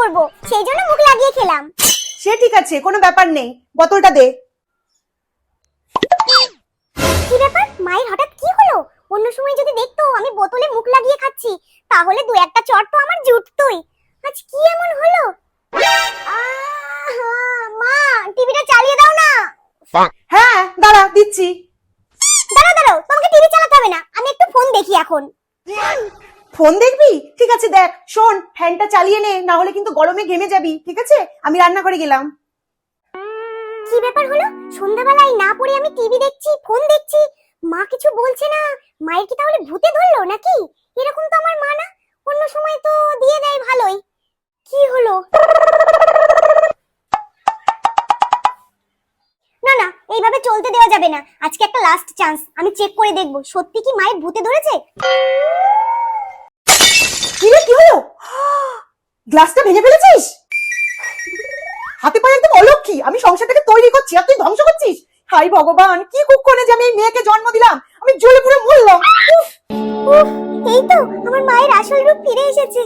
করব, সেই জন্য মুখ লাগিয়ে খেলাম। সে ঠিক আছে, কোনো ব্যাপার নেই, বোতলটা দে। কি ব্যাপার, মায়ের হঠাৎ কি হলো? অন্য সময় যদি দেখতো আমি বোতলে মুখ লাগিয়ে খাচ্ছি, তাহলে দু একটা চড় তো আমার জুটতোই। আজ কি এমন হলো? মা, টিভিটা চালিয়ে দাও না। হ্যাঁ দাঁড়া, দিচ্ছি। দাঁড়াও, তোমাকে টিভি চালাতে হবে না, আমি একটু ফোন দেখি এখন। ফোন দেখবি? ঠিক আছে দেখ। শোন, ফ্যানটা চালিয়ে নে, না হলে কিন্তু গরমে ঘেমে যাবি। ঠিক আছে, আমি রান্না করে গেলাম। কি ব্যাপার হলো? সন্ধ্যাবেলায় না পড়ে আমি টিভি দেখছি, ফোন দেখছি, মা কিছু বলছে না। মায়ের কি তাহলে ভূতে ধরলো নাকি? এরকম তো আমার মা না, অন্য সময় তো দিয়ে দেয় ভালোই। কি হলো? না না, এইভাবে চলতে দেওয়া যাবে না। আজকে একটা লাস্ট চান্স, আমি চেক করে দেখব সত্যি কি মায়ের ভূতে ধরেছে। কি রে, কি হলো? গ্লাসটা ভেঙে ফেলেছিস? হাতে পায়ে একদম অলক্ষী, আমি সংসারটাকে তৈরি করছি আর তুই ধ্বংস করছিস। হাই ভগবান, কি কুক্ষণে যে আমি এই মেয়েকে জন্ম দিলাম, আমি জ্বলে পুড়ে মরলাম। উফ, এই তো আমার মায়ের আসল রূপ ফিরে এসেছে।